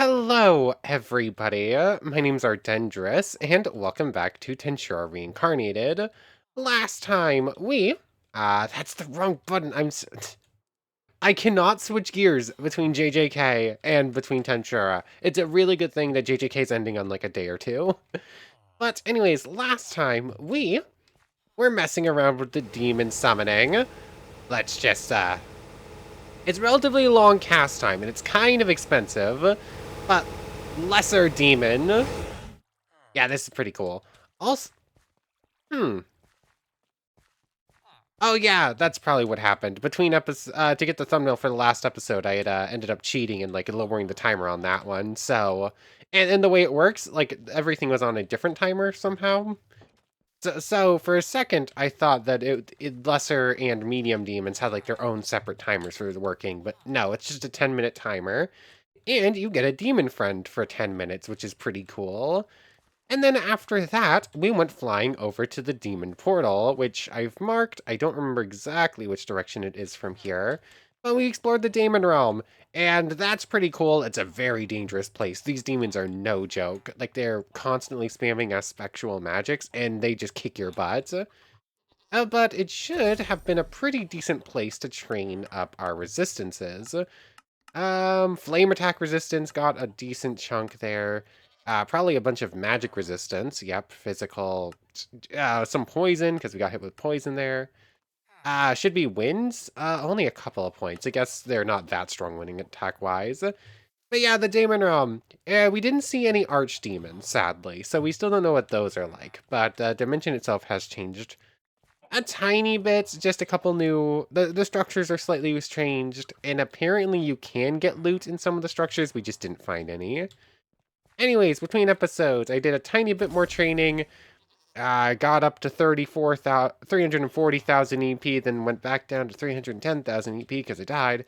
Hello, everybody. My name's Ardendris, and welcome back to Tensura Reincarnated. Last time that's the wrong button. I cannot switch gears between JJK and between Tensura. It's a really good thing that JJK is ending on like a day or two. But anyways, last time we were messing around with the demon summoning. Let's just, it's relatively long cast time, and it's kind of expensive, but lesser demon. Yeah, this is pretty cool. Also, hmm. Oh yeah, that's probably what happened. Between episodes, to get the thumbnail for the last episode, I had ended up cheating and like lowering the timer on that one. So, and the way it works, like everything was on a different timer somehow. So for a second, I thought that lesser and medium demons had like their own separate timers for working, but no, it's just a 10-minute timer. And you get a demon friend for 10 minutes, which is pretty cool. And then after that, we went flying over to the demon portal, which I've marked. I don't remember exactly which direction it is from here, but we explored the demon realm, and that's pretty cool. It's a very dangerous place. These demons are no joke. Like, they're constantly spamming us spectral magics, and they just kick your butt. But it should have been a pretty decent place to train up our resistances. Flame attack resistance got a decent chunk there. Probably a bunch of magic resistance. Yep, physical. Some poison, because we got hit with poison there. Should be winds. Only a couple of points. I guess they're not that strong winning attack-wise. But yeah, the Demon Realm. We didn't see any archdemons, sadly, so we still don't know what those are like. But the dimension itself has changed a tiny bit, just a couple new... The structures are slightly changed, and apparently you can get loot in some of the structures, we just didn't find any. Anyways, between episodes, I did a tiny bit more training, got up to 340,000 EP, then went back down to 310,000 EP because I died,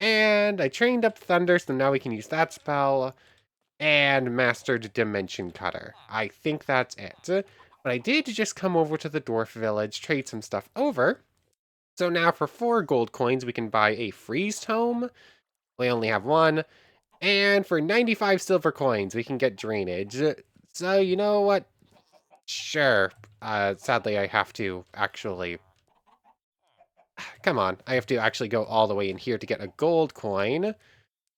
and I trained up Thunder, so now we can use that spell, and mastered Dimension Cutter. I think that's it. But I did just come over to the Dwarf Village, trade some stuff over. So now for 4 gold coins, we can buy a Freeze Tome. We only have one. And for 95 silver coins, we can get Drainage. So you know what? Sure. Sadly, I have to actually... Come on. I have to actually go all the way in here to get a gold coin.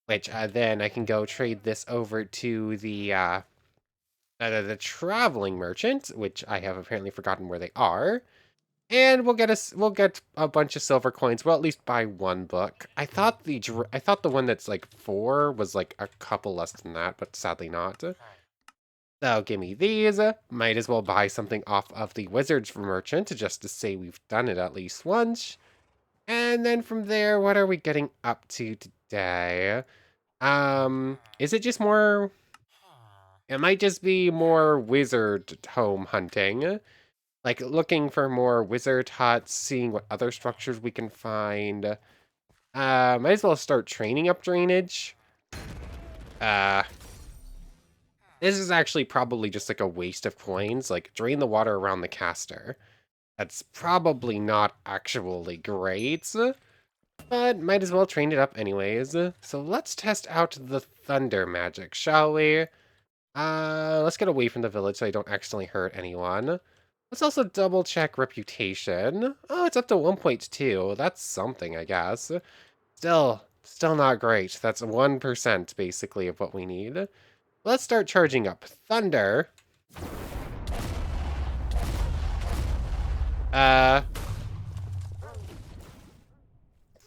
Which then I can go trade this over to the traveling merchant, which I have apparently forgotten where they are, and we'll get a bunch of silver coins. We'll at least buy one book. I thought the one that's like 4 was like a couple less than that, but sadly not. So give me these. Might as well buy something off of the wizard's merchant just to say we've done it at least once. And then from there, what are we getting up to today? Is it just more... It might just be more wizard home hunting. Like, looking for more wizard huts, seeing what other structures we can find. Might as well start training up drainage. Uh, this is actually probably just like a waste of coins. Like, drain the water around the caster. That's probably not actually great, but might as well train it up anyways. So let's test out the thunder magic, shall we? Let's get away from the village so I don't accidentally hurt anyone. Let's also double check reputation. Oh, it's up to 1.2. That's something, I guess. Still not great. That's 1% basically of what we need. Let's start charging up. Thunder.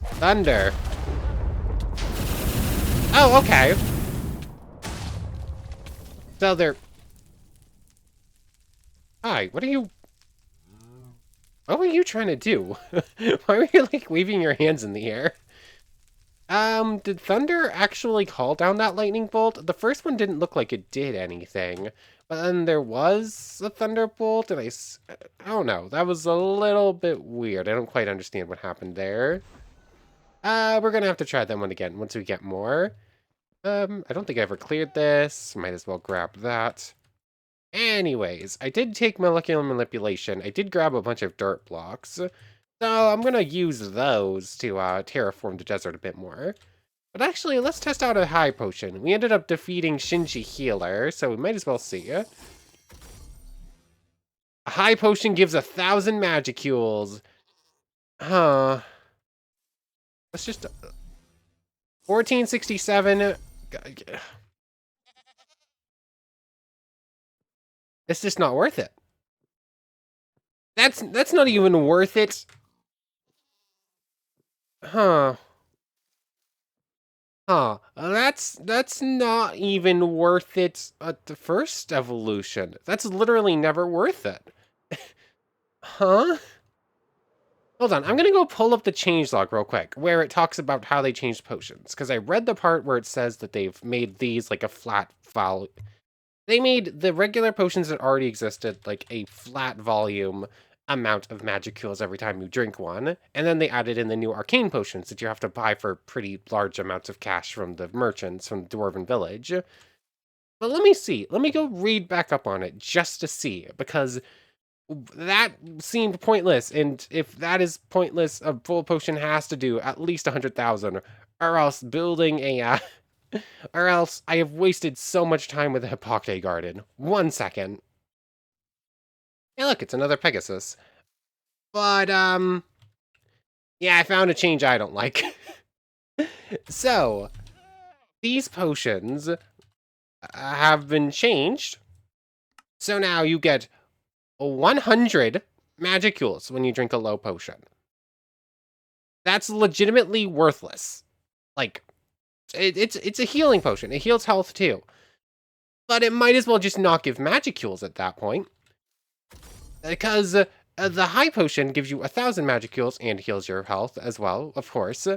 Thunder. Oh, okay. So they're... Hi, what were you trying to do? Why were you, like, waving your hands in the air? Did Thunder actually call down that lightning bolt? The first one didn't look like it did anything. But then there was a thunderbolt, and I don't know. That was a little bit weird. I don't quite understand what happened there. We're gonna have to try that one again once we get more. I don't think I ever cleared this. Might as well grab that. Anyways, I did take molecular manipulation. I did grab a bunch of dirt blocks. So I'm going to use those to terraform the desert a bit more. But actually, let's test out a high potion. We ended up defeating Shinji Healer, so we might as well see. A high potion gives 1,000 Magicules. Huh. Let's just... 1467. It's just not worth it. That's not even worth it. Huh. Huh. That's not even worth it at the first evolution. That's literally never worth it. Huh? Hold on, I'm gonna go pull up the changelog real quick, where it talks about how they changed potions. Because I read the part where it says that they've made these like a flat volume. They made the regular potions that already existed like a flat volume amount of Magicules every time you drink one, and then they added in the new arcane potions that you have to buy for pretty large amounts of cash from the merchants from the Dwarven village. But let me see. Let me go read back up on it just to see, because that seemed pointless, and if that is pointless, a full potion has to do at least 100,000, or else building a, or else I have wasted so much time with the Hippocte Garden. 1 second. Hey look, it's another Pegasus. But, yeah, I found a change I don't like. So, these potions have been changed. So now you get 100 Magicules when you drink a low potion. That's legitimately worthless. Like, it's a healing potion. It heals health too. But it might as well just not give Magicules at that point. Because the high potion gives you 1,000 Magicules and heals your health as well, of course.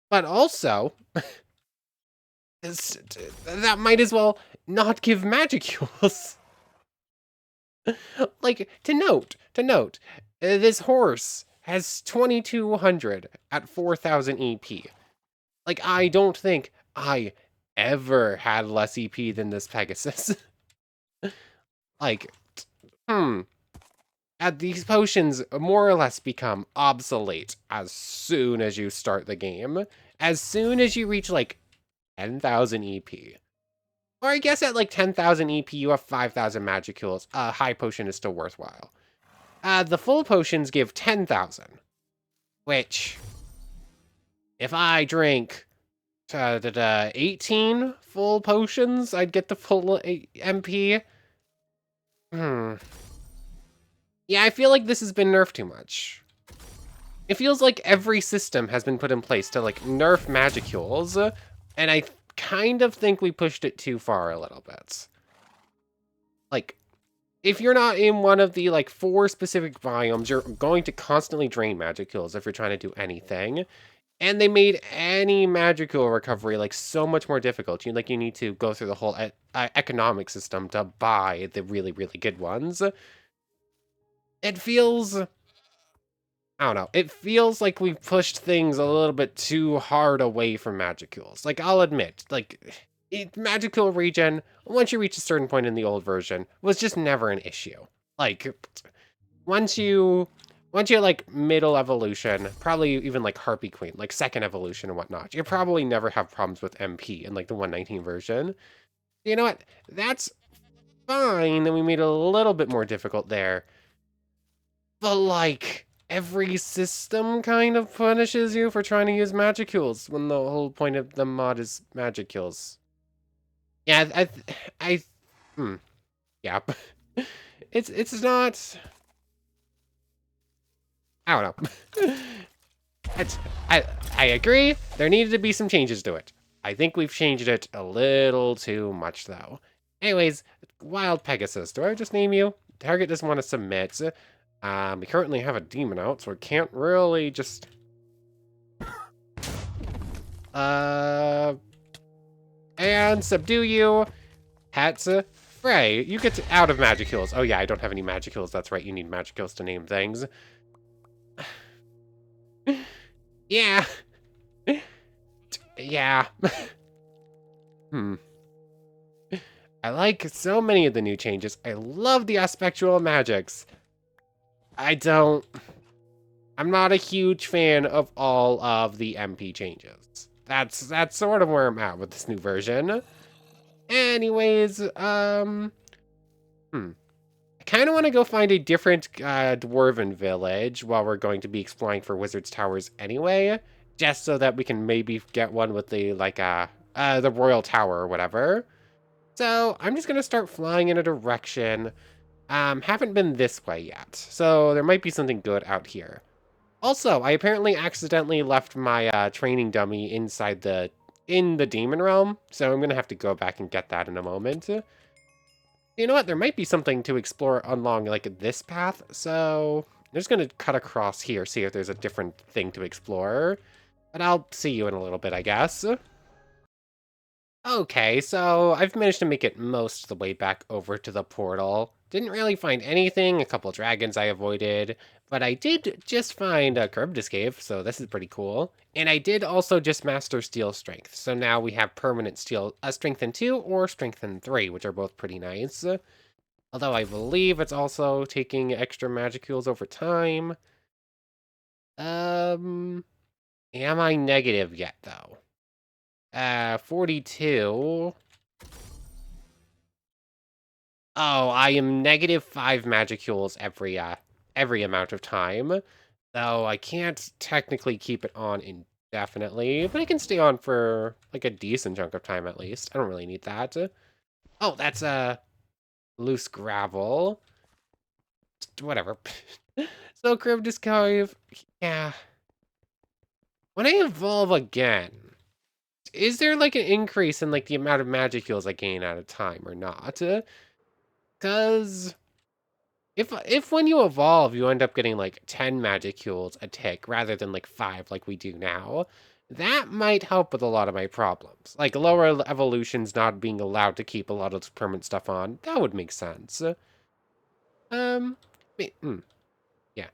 But also, that might as well not give Magicules. Like, to note, this horse has 2,200 at 4,000 EP. Like, I don't think I ever had less EP than this Pegasus. Like, these potions more or less become obsolete as soon as you start the game. As soon as you reach, like, 10,000 EP. Or I guess at, like, 10,000 EP, you have 5,000 Magicules. A high potion is still worthwhile. The full potions give 10,000. Which, if I drink 18 full potions, I'd get the full MP. Yeah, I feel like this has been nerfed too much. It feels like every system has been put in place to, like, nerf Magicules, and I kind of think we pushed it too far a little bit. Like, if you're not in one of the, like, 4 specific biomes, you're going to constantly drain Magicules if you're trying to do anything. And they made any Magicule recovery, like, so much more difficult. You need to go through the whole economic system to buy the really, really good ones. It feels... I don't know. It feels like we've pushed things a little bit too hard away from Magicules. Like, I'll admit, like, Magicule regen, once you reach a certain point in the old version, was just never an issue. Like, once you like middle evolution, probably even like Harpy Queen, like second evolution and whatnot, you probably never have problems with MP in like the 119 version. You know what? That's fine. Then we made it a little bit more difficult there. But like, every system kind of punishes you for trying to use Magicules when the whole point of the mod is Magicules. Yeah, yeah. It's not... I don't know. I agree. There needed to be some changes to it. I think we've changed it a little too much, though. Anyways, Wild Pegasus. Do I just name you? Target doesn't want to submit. We currently have a demon out, so we can't really just... And subdue you. Hats. Frey, you get out of Magicules. Oh yeah, I don't have any Magicules. That's right, you need Magicules to name things. Yeah. Yeah. I like so many of the new changes. I love the aspectual magics. I'm not a huge fan of all of the MP changes. that's sort of where I'm at with this new version. Anyways, I kind of want to go find a different Dwarven village while we're going to be exploring for Wizard's Towers anyway, just so that we can maybe get one with the, the Royal Tower or whatever. So I'm just going to start flying in a direction. Haven't been this way yet, so there might be something good out here. Also, I apparently accidentally left my training dummy in the Demon Realm, so I'm going to have to go back and get that in a moment. You know what? There might be something to explore along, like, this path, so I'm just going to cut across here, see if there's a different thing to explore. But I'll see you in a little bit, I guess. Okay, so I've managed to make it most of the way back over to the portal. Didn't really find anything, a couple dragons I avoided, but I did just find a curved escape, so this is pretty cool. And I did also just master steel strength, so now we have permanent steel, strength in 2 or strength in 3, which are both pretty nice. Although I believe it's also taking extra Magicules over time. Am I negative yet, though? 42. Oh, I am negative 5 Magicules every amount of time. Though I can't technically keep it on indefinitely, but I can stay on for, like, a decent chunk of time at least. I don't really need that. Oh, that's, loose gravel. Whatever. So, Curved Escape, yeah. When I evolve again, is there, like, an increase in, like, the amount of Magicules I gain at a time or not? Because if when you evolve, you end up getting, like, 10 Magicules a tick rather than, like, 5 like we do now, that might help with a lot of my problems. Like, lower evolutions not being allowed to keep a lot of this permanent stuff on, that would make sense. Um, yeah.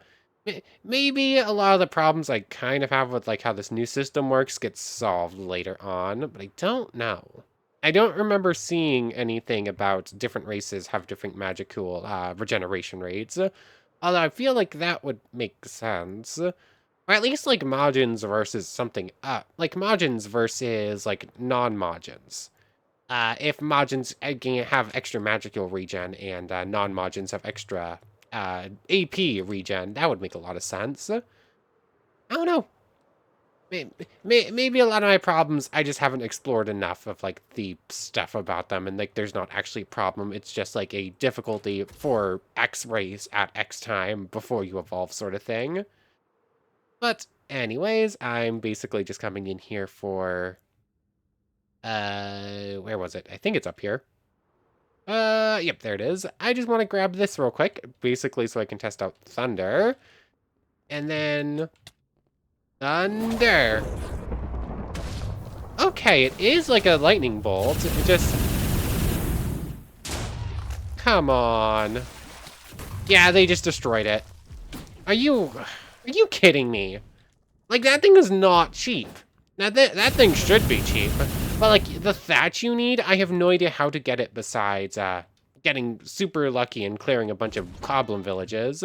Maybe a lot of the problems I kind of have with, like, how this new system works gets solved later on, but I don't know. I don't remember seeing anything about different races have different Magicule regeneration rates, although I feel like that would make sense. Or at least, like, Majins versus something, like, Majins versus, like, non-Majins. If Majins have extra Magicule regen and non-Majins have extra AP regen, that would make a lot of sense. I don't know. Maybe a lot of my problems, I just haven't explored enough of, like, the stuff about them, and, like, there's not actually a problem. It's just, like, a difficulty for X race at X time before you evolve sort of thing. But anyways, I'm basically just coming in here for, where was it? I think it's up here. Yep, there it is. I just want to grab this real quick, basically so I can test out Thunder. And then... Thunder! Okay, it is like a lightning bolt. It just... Come on. Yeah, they just destroyed it. Are you kidding me? Like, that thing is not cheap. Now, that thing should be cheap. But, like, the thatch you need, I have no idea how to get it besides, getting super lucky and clearing a bunch of goblin villages.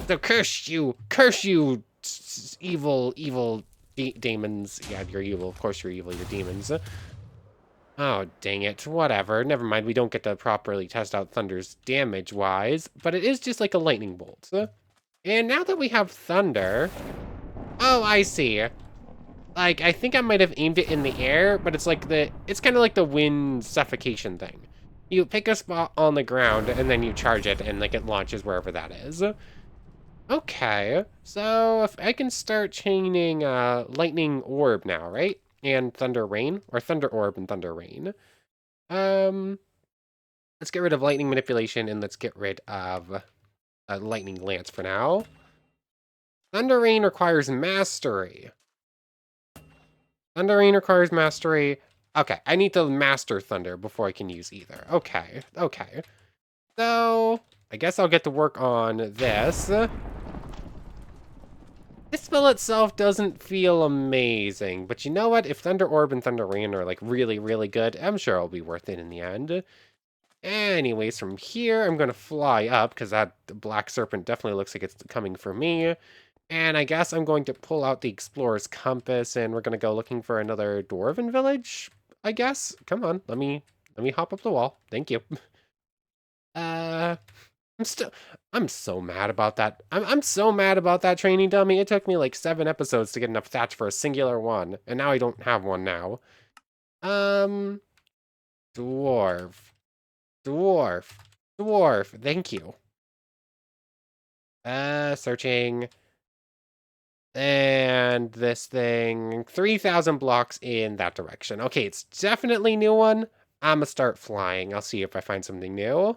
So curse you, evil, demons. Yeah, you're evil. Of course you're evil, you're demons. Oh, dang it. Whatever. Never mind, we don't get to properly test out Thunder's damage-wise, but it is just like a lightning bolt. And now that we have Thunder... Oh, I see. Like, I think I might have aimed it in the air, but it's like it's kind of like the wind suffocation thing. You pick a spot on the ground, and then you charge it, and, like, it launches wherever that is. Okay, so if I can start chaining Lightning Orb now, right? And Thunder Rain, or Thunder Orb and Thunder Rain. Let's get rid of Lightning Manipulation, and let's get rid of Lightning Lance for now. Thunder Rain requires Mastery. Thunder Rain requires Mastery. Okay, I need to master Thunder before I can use either. Okay. So, I guess I'll get to work on this. This spell itself doesn't feel amazing, but you know what? If Thunder Orb and Thunder Rain are, like, really, really good, I'm sure it'll be worth it in the end. Anyways, from here, I'm going to fly up, because that Black Serpent definitely looks like it's coming for me. And I guess I'm going to pull out the Explorer's Compass and we're going to go looking for another Dwarven village, I guess. Come on, let me hop up the wall. Thank you. Uh, I'm still, I'm so mad about that. I'm so mad about that training dummy. It took me like 7 episodes to get enough stats for a singular one, and now I don't have one now. Um, dwarf, dwarf, dwarf. Thank you. Searching. And this thing, 3,000 blocks in that direction. Okay, it's definitely new one. I'm gonna start flying. I'll see if I find something new.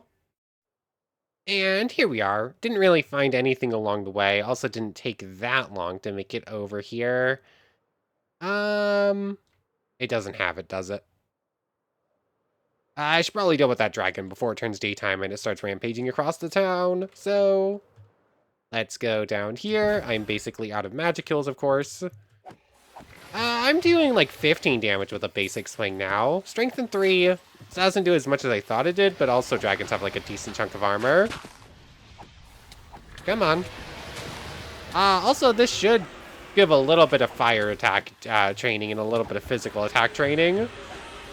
And here we are. Didn't really find anything along the way. Also didn't take that long to make it over here. Um, it doesn't have it, does it? I should probably deal with that dragon before it turns daytime and it starts rampaging across the town. So, let's go down here. I'm basically out of Magicules, of course. I'm doing like 15 damage with a basic swing now. Strength in 3 doesn't do as much as I thought it did, but also dragons have like a decent chunk of armor. Come on. Also, this should give a little bit of fire attack training and a little bit of physical attack training.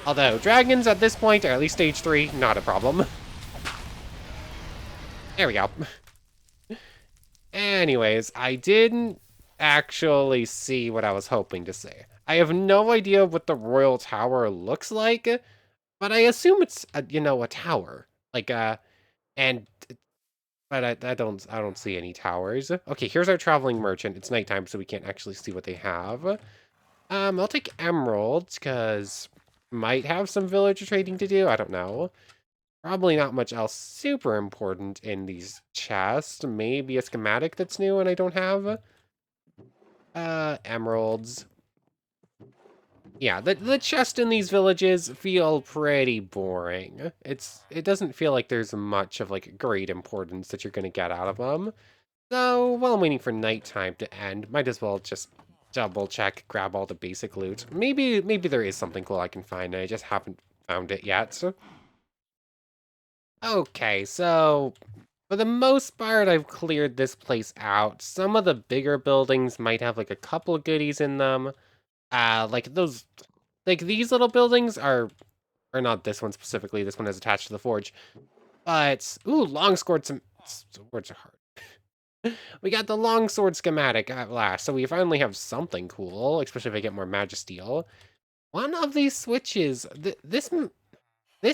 Although, dragons at this point, or at least stage 3, not a problem. There we go. Anyways, I didn't actually see what I was hoping to see. I have no idea what the Royal Tower looks like, but I assume it's a tower. Like and but I don't see any towers. Okay, here's our traveling merchant. It's nighttime, so we can't actually see what they have. I'll take emeralds because might have some villager trading to do. I don't know. Probably not much else super important in these chests. Maybe a schematic that's new and I don't have. Emeralds. Yeah, the chests in these villages feel pretty boring. It doesn't feel like there's much of like great importance that you're gonna get out of them. So while I'm waiting for nighttime to end, might as well just double check, grab all the basic loot. Maybe there is something cool I can find, and I just haven't found it yet. Okay, so for the most part, I've cleared this place out. Some of the bigger buildings might have like a couple of goodies in them. Like those, like these little buildings are, or not this one specifically. This one is attached to the forge. But ooh, long sword swords are hard. We got the longsword schematic at last, so we finally have something cool. Especially if I get more Magisteel. One of these switches, this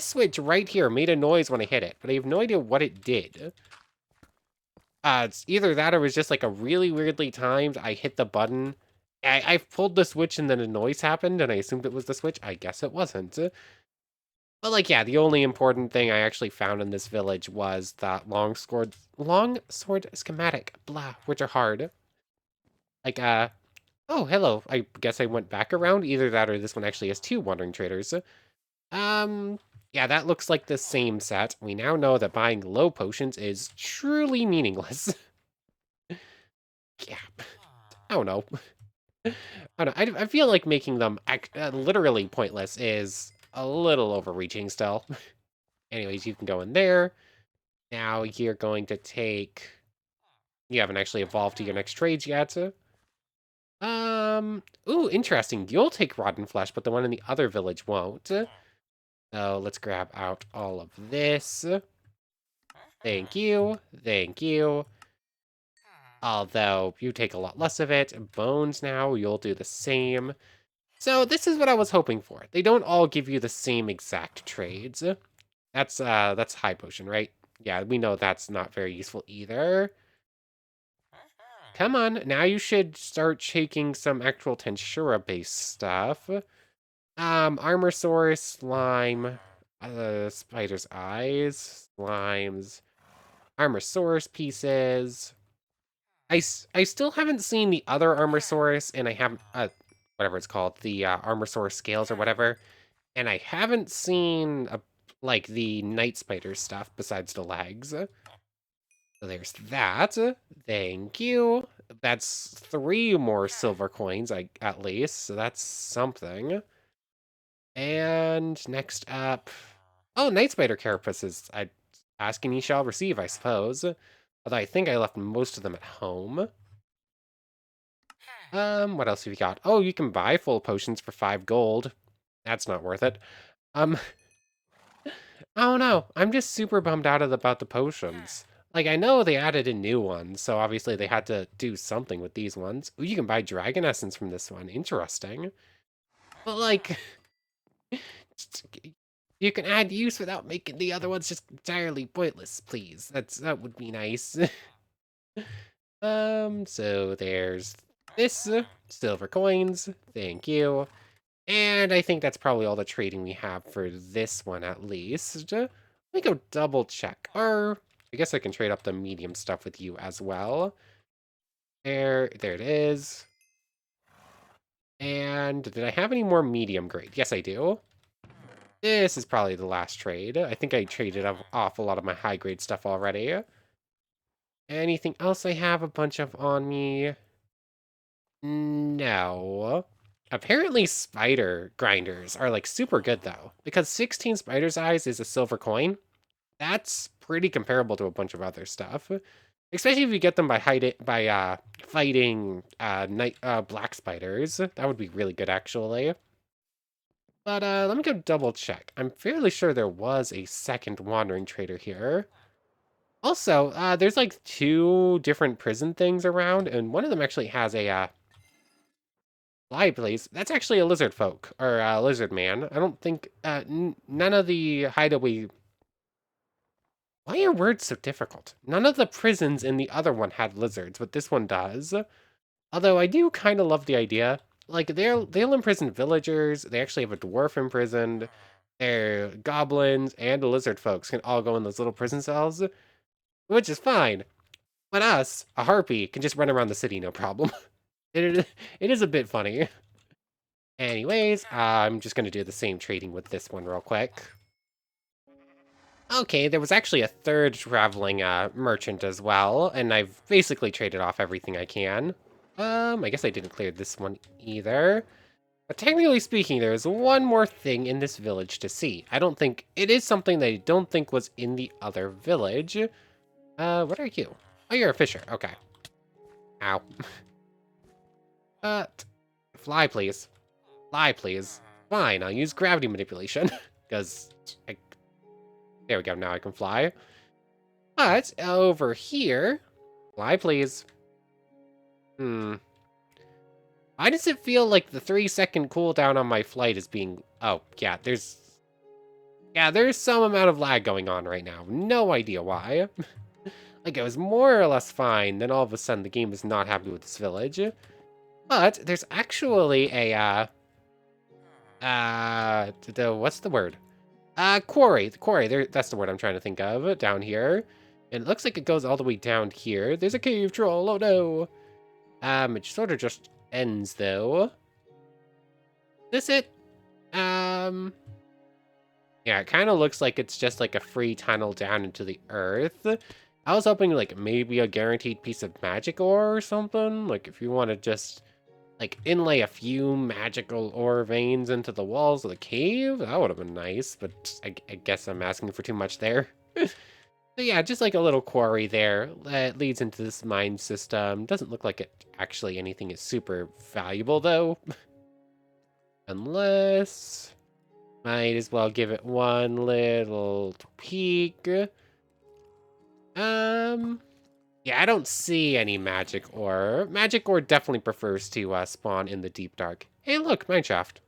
switch right here made a noise when I hit it, but I have no idea what it did. It's either that or it was just like a really weirdly timed, I hit the button. I pulled the switch and then a noise happened and I assumed it was the switch. I guess it wasn't. But like, yeah, the only important thing I actually found in this village was that long sword schematic, blah, which are hard. Like, oh, hello. I guess I went back around. Either that or this one actually has 2 wandering traders. Um, yeah, that looks like the same set. We now know that buying low potions is truly meaningless. Yeah, I don't know. I don't know. I feel like making them literally pointless is a little overreaching still. Anyways, you can go in there. Now you're going to take... You haven't actually evolved to your next trades yet. Ooh, interesting. You'll take Rotten Flesh, but the one in the other village won't. So let's grab out all of this. Thank you. Thank you. Although you take a lot less of it. Bones now, you'll do the same. So this is what I was hoping for. They don't all give you the same exact trades. That's high potion, right? Yeah, we know that's not very useful either. Come on, now you should start taking some actual Tensura-based stuff. Armor Source, Slime, Spider's Eyes, Slimes, Armor Source pieces. I still haven't seen the other Armor Source, and I haven't, whatever it's called, the Armor Source scales or whatever, and I haven't seen, like, the Night Spider stuff besides the legs. So there's that. Thank you. That's 3 more silver coins, at least, so that's something. And next up... Oh, Night Spider carapaces. I ask and ye shall receive, I suppose. Although I think I left most of them at home. What else have you got? Oh, you can buy full potions for 5 gold. That's not worth it. Um, I don't know. I'm just super bummed out about the potions. Like, I know they added in new ones, so obviously they had to do something with these ones. Ooh, you can buy dragon essence from this one. Interesting. But, like, you can add use without making the other ones just entirely pointless, please. That would be nice. So there's this, silver coins. Thank you. And I think that's probably all the trading we have for this one, at least. Let me go double check. Or, I guess I can trade up the medium stuff with you as well. There it is. And did I have any more medium grade? Yes, I do. This is probably the last trade. I think I traded off a lot of my high grade stuff already. Anything else I have a bunch of on me? No. Apparently spider grinders are like super good though, because 16 spider's eyes is a silver coin. That's pretty comparable to a bunch of other stuff. Especially if you get them by fighting night black spiders. That would be really good actually. But let me go double check. I'm fairly sure there was a second wandering trader here. Also, there's like 2 different prison things around, and one of them actually has a fly, please. That's actually a lizard folk, or a lizard man. I don't think, none of the hideaway... Why are words so difficult? None of the prisons in the other one had lizards, but this one does. Although I do kind of love the idea. Like, they'll imprison villagers, they actually have a dwarf imprisoned, their goblins and the lizard folks can all go in those little prison cells, which is fine. But us, a harpy, can just run around the city no problem. It is a bit funny. Anyways, I'm just gonna do the same trading with this one real quick. Okay, there was actually a third traveling merchant as well, and I've basically traded off everything I can. I guess I didn't clear this one either. But technically speaking, there is one more thing in this village to see. I don't think... It is something that I don't think was in the other village. What are you? Oh, you're a fisher. Okay. Ow. Uh, fly, please. Fly, please. Fine, I'll use gravity manipulation. Because... There we go, now I can fly. But, over here... Fly, please. Why does it feel like the 3-second cooldown on my flight is being... Oh, yeah, there's... Yeah, there's some amount of lag going on right now. No idea why. Like, it was more or less fine, then all of a sudden the game is not happy with this village. But, there's actually a, what's the word? Quarry. The quarry, that's the word I'm trying to think of, down here. And it looks like it goes all the way down here. There's a cave troll, oh no! It sort of just ends, though. Is this it? Yeah, it kind of looks like it's just like a free tunnel down into the earth. I was hoping like maybe a guaranteed piece of magic ore or something. Like if you want to just like inlay a few magical ore veins into the walls of the cave, that would have been nice. But I guess I'm asking for too much there. So yeah, just like a little quarry there that leads into this mine system. Doesn't look like it actually anything is super valuable though. Unless... Might as well give it one little peek. Yeah, I don't see any magic ore. Magic ore definitely prefers to spawn in the deep dark. Hey, look, mineshaft.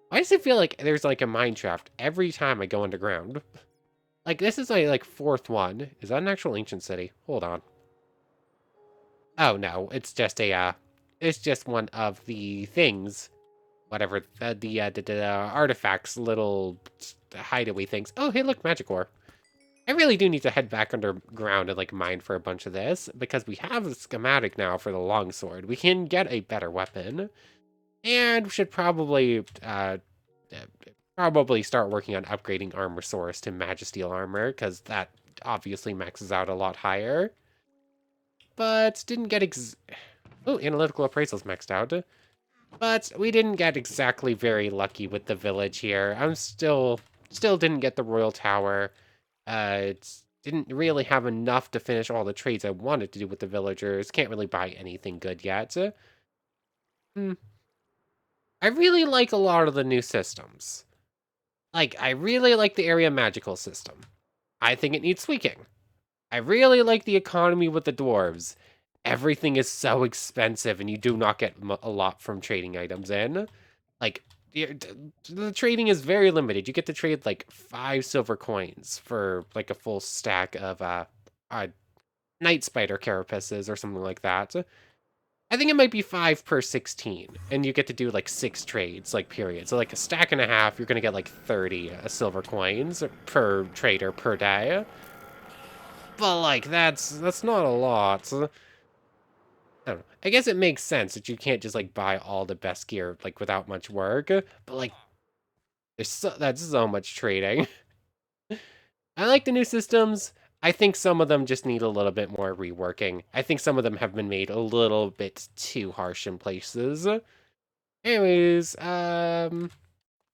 Why does it feel like there's like a mineshaft every time I go underground? Like, this is my, like, 4th one. Is that an actual ancient city? Hold on. Oh, no, it's just a, it's just one of the things. Whatever, the artifacts, little hideaway things. Oh, hey, look, magic ore. I really do need to head back underground and, like, mine for a bunch of this, because we have a schematic now for the longsword. We can get a better weapon, and we should probably start working on upgrading Armor Source to Magisteel Armor, because that obviously maxes out a lot higher. But didn't get Oh, Analytical Appraisal's maxed out. But we didn't get exactly very lucky with the village here. I'm still didn't get the Royal Tower. Didn't really have enough to finish all the trades I wanted to do with the villagers. Can't really buy anything good yet. I really like a lot of the new systems. Like, I really like the area magical system. I think it needs tweaking. I really like the economy with the dwarves. Everything is so expensive, and you do not get a lot from trading items in. Like, the trading is very limited. You get to trade like 5 silver coins for like a full stack of night spider carapaces or something like that. I think it might be 5 per 16, and you get to do like 6 trades, like period. So like a stack and a half, you're gonna get like 30 silver coins per trader per day. But like that's not a lot. I don't know. I guess it makes sense that you can't just like buy all the best gear like without much work. But like that's so much trading. I like the new systems. I think some of them just need a little bit more reworking. I think some of them have been made a little bit too harsh in places. Anyways, I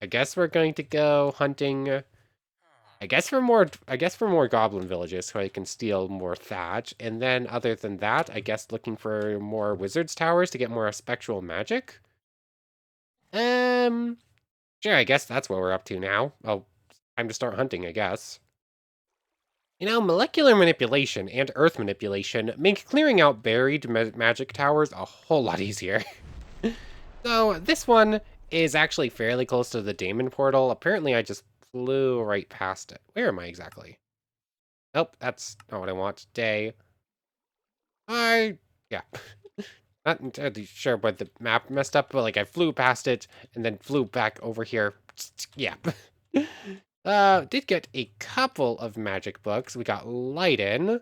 guess we're going to go hunting. I guess for more goblin villages so I can steal more thatch. And then other than that, I guess looking for more wizards towers to get more spectral magic. Um, sure, I guess that's what we're up to now. Oh, time to start hunting, I guess. Molecular manipulation and earth manipulation make clearing out buried magic towers a whole lot easier. So this one is actually fairly close to the Daemon portal. Apparently I just flew right past it. Where am I exactly? Nope, that's not what I want today. Yeah. Not entirely sure what the map messed up, but like I flew past it and then flew back over here. Yeah. Did get a couple of magic books. We got Lighten.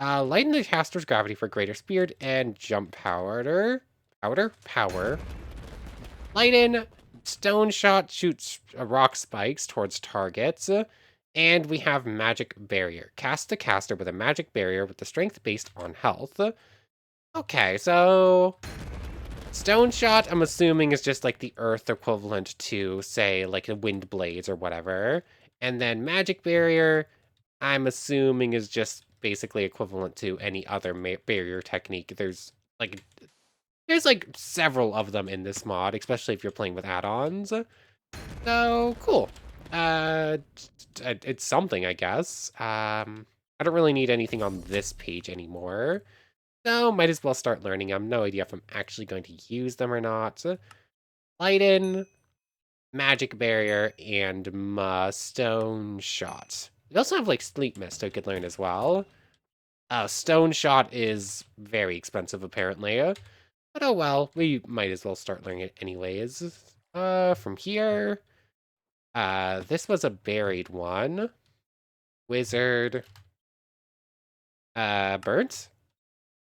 Lighten the caster's gravity for greater speed and jump power. Lighten, stone shot shoots rock spikes towards targets. And we have magic barrier. Cast the caster with a magic barrier with the strength based on health. Okay, so stone shot, I'm assuming, is just like the earth equivalent to, say, like a wind blades or whatever. And then magic barrier, I'm assuming, is just basically equivalent to any other barrier technique. There's like several of them in this mod, especially if you're playing with add-ons. So cool. It's something, I guess. I don't really need anything on this page anymore. So might as well start learning. I have no idea if I'm actually going to use them or not. Lighten, magic barrier, and stone shot. We also have like sleep mist I could learn as well. Stone shot is very expensive apparently. But oh well, we might as well start learning it anyways. From here, this was a buried one. Wizard, birds.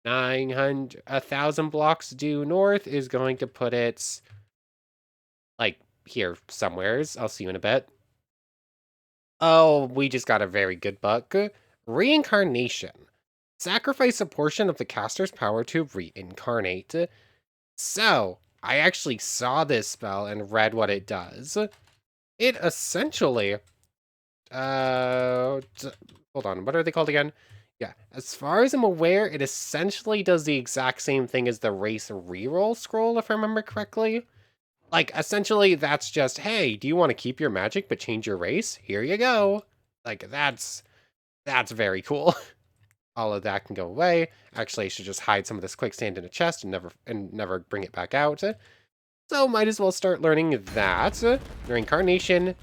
1,000 blocks due north is going to put it like here somewheres. I'll see you in a bit. Oh, we just got a very good book. Reincarnation. Sacrifice a portion of the caster's power to reincarnate. So, I actually saw this spell and read what it does. It essentially, hold on, what are they called again? Yeah, as far as I'm aware, it essentially does the exact same thing as the race reroll scroll, if I remember correctly. Like, essentially, that's just, hey, do you want to keep your magic but change your race? Here you go. Like, that's very cool. All of that can go away. Actually, I should just hide some of this quicksand in a chest and never bring it back out. So might as well start learning that. Reincarnation.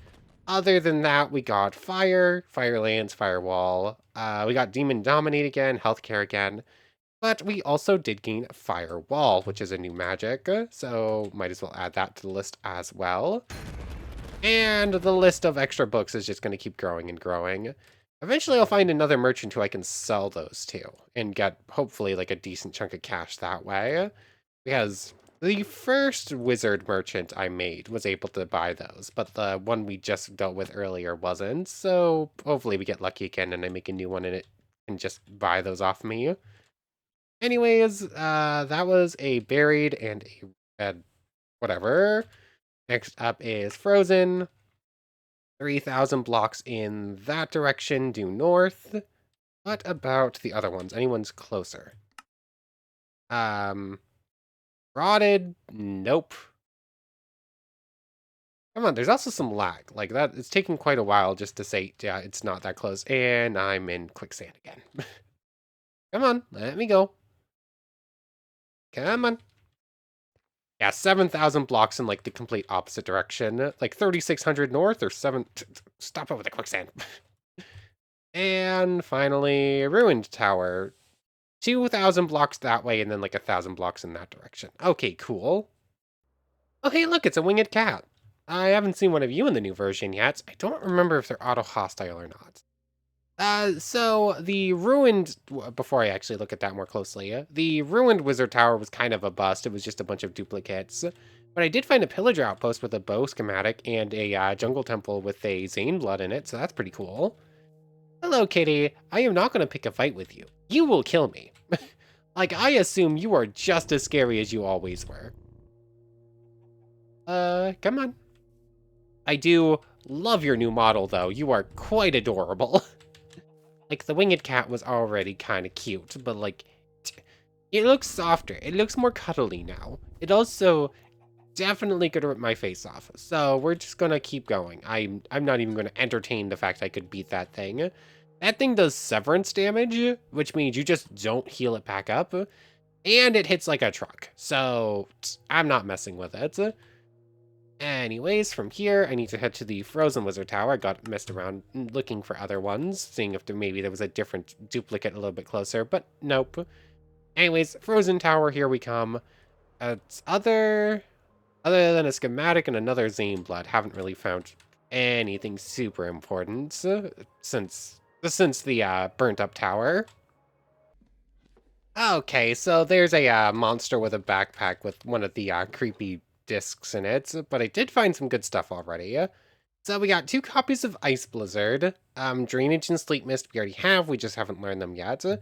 Other than that, we got Fire, Firelands, Firewall. We got Demon Dominate again, Healthcare again. But we also did gain Firewall, which is a new magic. So might as well add that to the list as well. And the list of extra books is just going to keep growing and growing. Eventually, I'll find another merchant who I can sell those to and get hopefully like a decent chunk of cash that way. Because the first wizard merchant I made was able to buy those, but the one we just dealt with earlier wasn't. So hopefully we get lucky again and I make a new one and it can just buy those off me. Anyways, that was a buried and a whatever. Next up is Frozen. 3,000 blocks in that direction due north. What about the other ones? Anyone's closer? Rotted? Nope. Come on, there's also some lag. Like that, it's taking quite a while just to say, yeah, it's not that close. And I'm in quicksand again. Come on, let me go. Come on. Yeah, 7,000 blocks in like the complete opposite direction. Like 3,600 north or 7... Stop over the quicksand. And finally, Ruined Tower. 2,000 blocks that way and then like 1,000 blocks in that direction. Okay, cool. Oh, hey, look, it's a winged cat. I haven't seen one of you in the new version yet. I don't remember if they're auto-hostile or not. So the ruined, before I actually look at that more closely, the ruined wizard tower was kind of a bust. It was just a bunch of duplicates. But I did find a pillager outpost with a bow schematic and a jungle temple with a Zane blood in it, so that's pretty cool. Hello, kitty. I am not going to pick a fight with you. You will kill me. Like, I assume you are just as scary as you always were. Come on. I do love your new model, though. You are quite adorable. Like, the winged cat was already kind of cute, but, like, it looks softer. It looks more cuddly now. It also definitely could rip my face off. So we're just gonna keep going. I'm not even gonna entertain the fact I could beat that thing. That thing does severance damage, which means you just don't heal it back up. And it hits like a truck. So I'm not messing with it. Anyways, from here, I need to head to the Frozen Wizard Tower. I got messed around looking for other ones, seeing if maybe there was a different duplicate a little bit closer, but nope. Anyways, Frozen Tower, here we come. It's other than a schematic and another Zane blood, haven't really found anything super important since the burnt up tower. Okay, so there's a monster with a backpack with one of the creepy discs in it, but I did find some good stuff already. So we got 2 copies of Ice Blizzard, Drainage and Sleep Mist we already have, we just haven't learned them yet. And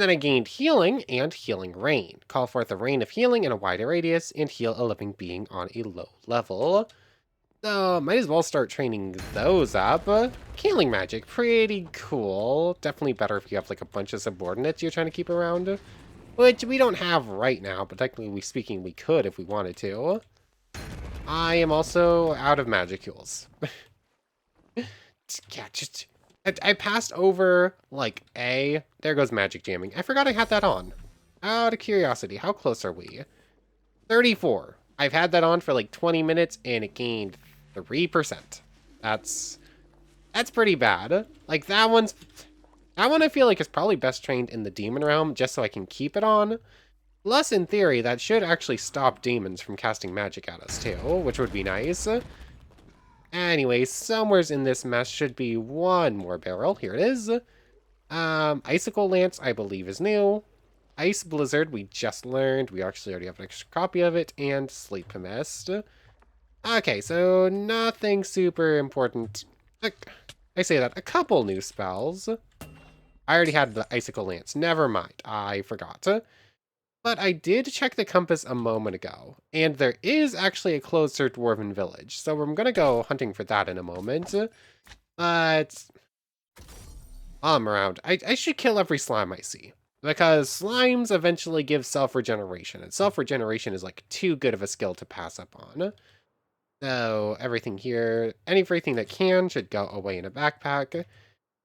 then I gained Healing and Healing Rain. Call forth a rain of healing in a wider radius and heal a living being on a low level. So might as well start training those up. Healing magic, pretty cool. Definitely better if you have like a bunch of subordinates you're trying to keep around. Which we don't have right now, but technically speaking we could if we wanted to. I am also out of Magicules. Yeah, just... I passed over, like, there goes magic jamming. I forgot I had that on. Out of curiosity, how close are we? 34. I've had that on for like 20 minutes and it gained 3%. That's pretty bad. Like, that one I feel like is probably best trained in the demon realm just so I can keep it on. Plus, in theory, that should actually stop demons from casting magic at us too, which would be nice. Anyway, somewheres in this mess should be one more barrel. Here it is. Icicle Lance, I believe, is new. Ice Blizzard, we just learned. We actually already have an extra copy of it. And Sleep Mist. Okay, so nothing super important. I say that. A couple new spells. I already had the Icicle Lance. Never mind. I forgot. But I did check the compass a moment ago, and there is actually a closer Dwarven village, so I'm gonna go hunting for that in a moment. But I'm around. I should kill every slime I see, because slimes eventually give self-regeneration, and self-regeneration is like too good of a skill to pass up on. So everything here, everything that can, should go away in a backpack,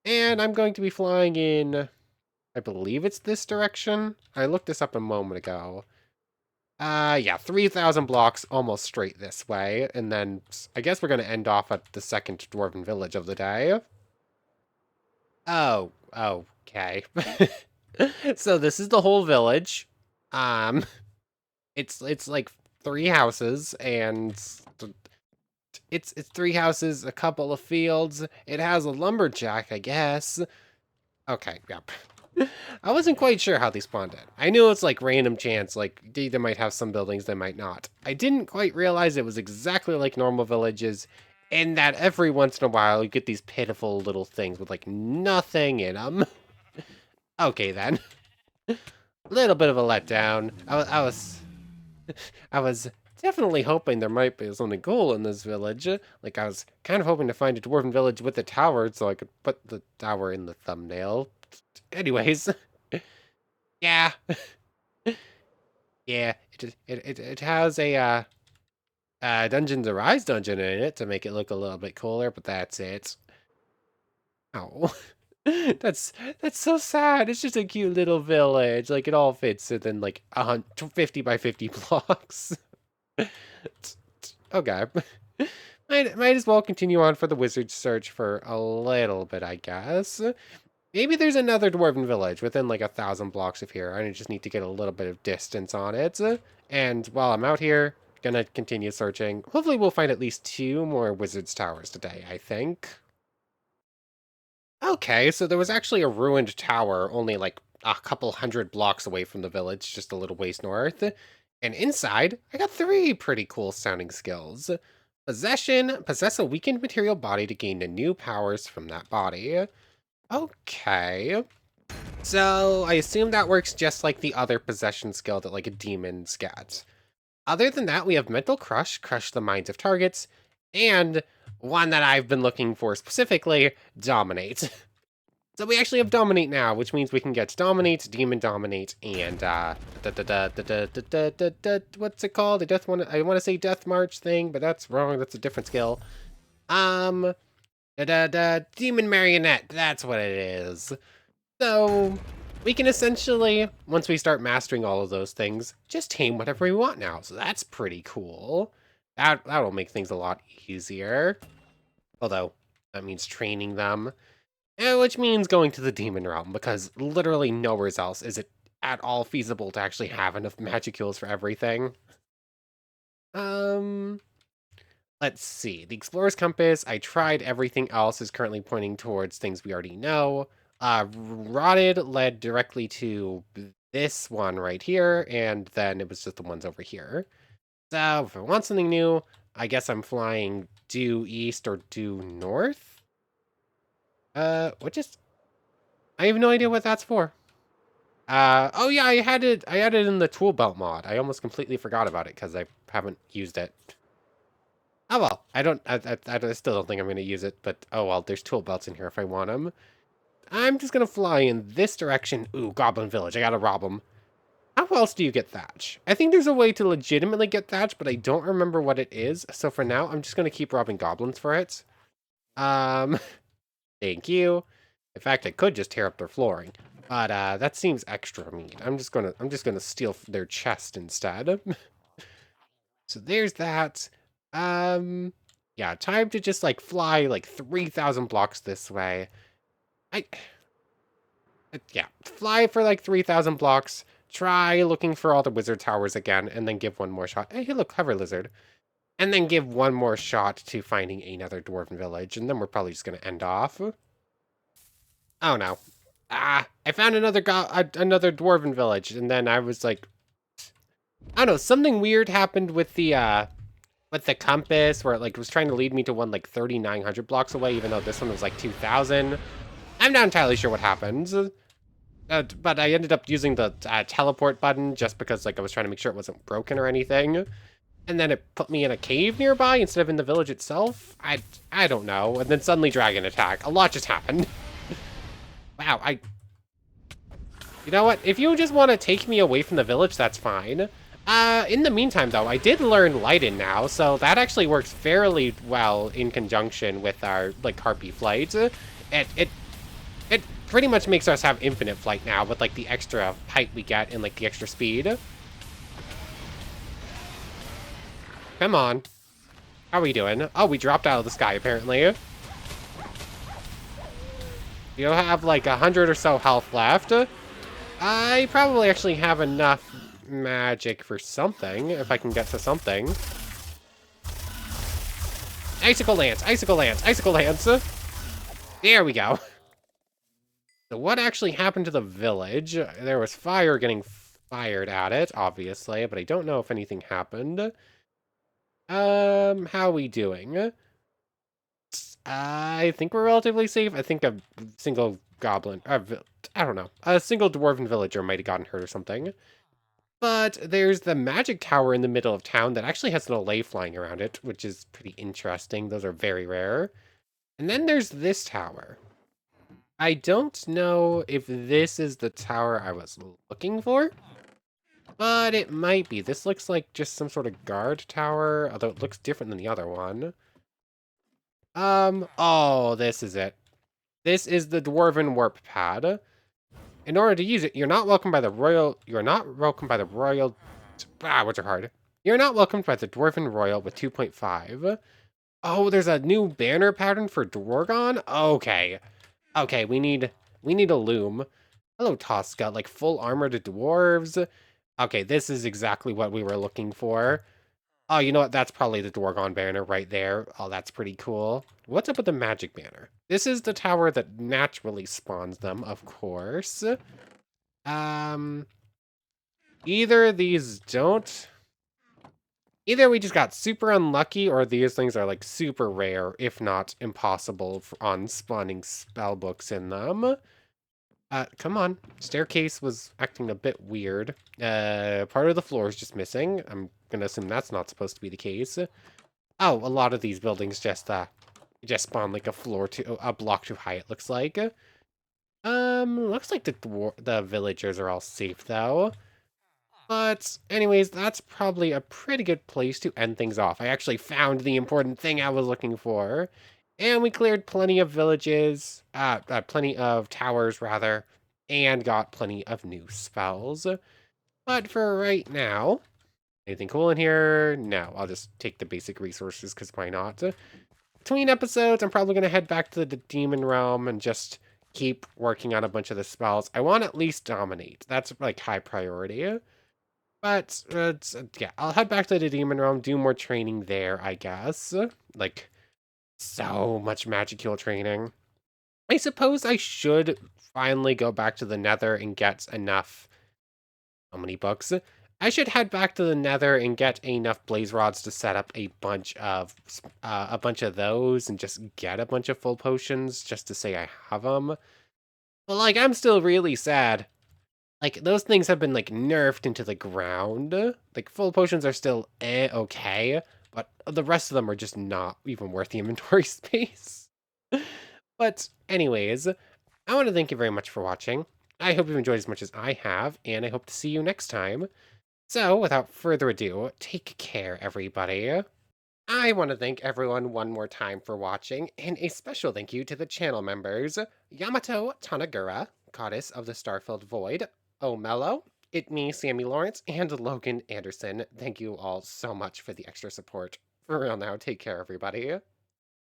and I'm going to be flying in... I believe it's this direction. I looked this up a moment ago. Yeah, 3,000 blocks almost straight this way. And then I guess we're going to end off at the second Dwarven village of the day. Oh, okay. So this is the whole village. It's like 3 houses and it's 3 houses, a couple of fields. It has a lumberjack, I guess. Okay, yep. I wasn't quite sure how they spawned in. I knew it's like random chance, like they might have some buildings, they might not. I didn't quite realize it was exactly like normal villages, and that every once in a while you get these pitiful little things with like nothing in them. Okay then. Little bit of a letdown. I was definitely hoping there might be something cool in this village. Like I was kind of hoping to find a dwarven village with a tower so I could put the tower in the thumbnail. Anyways, yeah. Yeah, it has a Dungeons Arise dungeon in it to make it look a little bit cooler, but that's it. Oh, that's that's so sad. It's just a cute little village. Like it all fits within like 50 by 50 blocks. Okay. Might as well continue on for the wizard search for a little bit, I guess. Maybe there's another dwarven village within like 1,000 blocks of here. I just need to get a little bit of distance on it. And while I'm out here, gonna continue searching. Hopefully we'll find at least 2 more wizard's towers today, I think. Okay, so there was actually a ruined tower only like a couple hundred blocks away from the village, just a little ways north. And inside, I got 3 pretty cool sounding skills. Possession, possess a weakened material body to gain the new powers from that body. Okay. So I assume that works just like the other possession skill that like a demon's gets. Other than that, we have Mental Crush, crush the minds of targets, and one that I've been looking for specifically, Dominate. So we actually have Dominate now, which means we can get Dominate, Demon Dominate, and what's it called? I want to say Death March thing, but that's wrong. That's a different skill. Demon Marionette. That's what it is. So we can essentially, once we start mastering all of those things, just tame whatever we want now. So that's pretty cool. That'll make things a lot easier. Although that means training them. Which means going to the demon realm, because literally nowhere else is it at all feasible to actually have enough Magicules for everything. Let's see. The Explorer's Compass, I tried everything else, is currently pointing towards things we already know. Rotted led directly to this one right here, and then it was just the ones over here. So if I want something new, I guess I'm flying due east or due north? What just... I have no idea what that's for. Oh yeah, I had it in the tool belt mod. I almost completely forgot about it because I haven't used it. Oh well, I still don't think I'm going to use it, but oh well, there's tool belts in here if I want them. I'm just going to fly in this direction. Ooh, Goblin Village, I gotta rob them. How else do you get thatch? I think there's a way to legitimately get thatch, but I don't remember what it is. So for now, I'm just going to keep robbing goblins for it. Um, thank you. In fact, I could just tear up their flooring, but that seems extra mean. I'm just gonna steal their chest instead. So there's that. Yeah, time to just like fly like 3,000 blocks this way. I, yeah, fly for like 3,000 blocks. Try looking for all the wizard towers again, and then give one more shot. Hey, look, hover lizard. And then give one more shot to finding another dwarven village, and then we're probably just gonna end off. Oh no. I found another dwarven village, and then I was like, I don't know, something weird happened with the compass, where it like was trying to lead me to one like 3,900 blocks away, even though this one was like 2,000. I'm not entirely sure what happened, but I ended up using the teleport button just because like I was trying to make sure it wasn't broken or anything. And then it put me in a cave nearby instead of in the village itself. I don't know. And then suddenly dragon attack. A lot just happened. Wow, you know what? If you just want to take me away from the village, that's fine. In the meantime, though, I did learn Lighten now, so that actually works fairly well in conjunction with our, like, Harpy flight. It pretty much makes us have infinite flight now with, like, the extra height we get and, like, the extra speed. Come on. How are we doing? Oh, we dropped out of the sky, apparently. You have, like, 100 or so health left. I probably actually have enough magic for something, if I can get to something. Icicle Lance, Icicle Lance, Icicle Lance! There we go. So what actually happened to the village? There was fire getting fired at it, obviously, but I don't know if anything happened. How are we doing? I think we're relatively safe. I think a single goblin, I don't know, a single dwarven villager might have gotten hurt or something. But there's the magic tower in the middle of town that actually has an Olay flying around it, which is pretty interesting. Those are very rare. And then there's this tower. I don't know if this is the tower I was looking for. But it might be. This looks like just some sort of guard tower, although it looks different than the other one. Oh, this is it. This is the Dwarven warp pad. In order to use it, you're not welcomed by the royal. You're not welcomed by the royal. Words are hard. You're not welcomed by the Dwarven Royal with 2.5. Oh, there's a new banner pattern for Dwargon. Okay, okay, we need a loom. Hello, Tosca. Like full armor to dwarves. Okay, this is exactly what we were looking for. Oh, you know what? That's probably the Dwargon banner right there. Oh, that's pretty cool. What's up with the magic banner? This is the tower that naturally spawns them, of course. Um, either these don't. Either we just got super unlucky, or these things are like super rare, if not impossible, on spawning spell books in them. Come on. Staircase was acting a bit weird. Part of the floor is just missing. I'm gonna assume that's not supposed to be the case. Oh, a lot of these buildings just spawn like a block too high, it looks like. Looks like the villagers are all safe though. But anyways, that's probably a pretty good place to end things off. I actually found the important thing I was looking for. And we cleared plenty of villages, plenty of towers rather, and got plenty of new spells. But for right now, anything cool in here? No, I'll just take the basic resources because why not? Between episodes, I'm probably going to head back to the Demon Realm and just keep working on a bunch of the spells. I want to at least dominate. That's like high priority. But yeah, I'll head back to the Demon Realm, do more training there, I guess. Like, so much Magicule training. I suppose I should finally go back to the Nether and get enough. How many books? I should head back to the Nether and get enough blaze rods to set up a bunch of those and just get a bunch of full potions just to say I have them. But like, I'm still really sad. Like, those things have been, like, nerfed into the ground. Like, full potions are still okay, but the rest of them are just not even worth the inventory space. But anyways, I want to thank you very much for watching. I hope you've enjoyed as much as I have, and I hope to see you next time. So, without further ado, take care, everybody. I want to thank everyone one more time for watching, and a special thank you to the channel members, Yamato Tanagura, Goddess of the Starfilled Void, O'Mello, It Me, Sammy Lawrence, and Logan Anderson. Thank you all so much for the extra support. For real now, take care, everybody.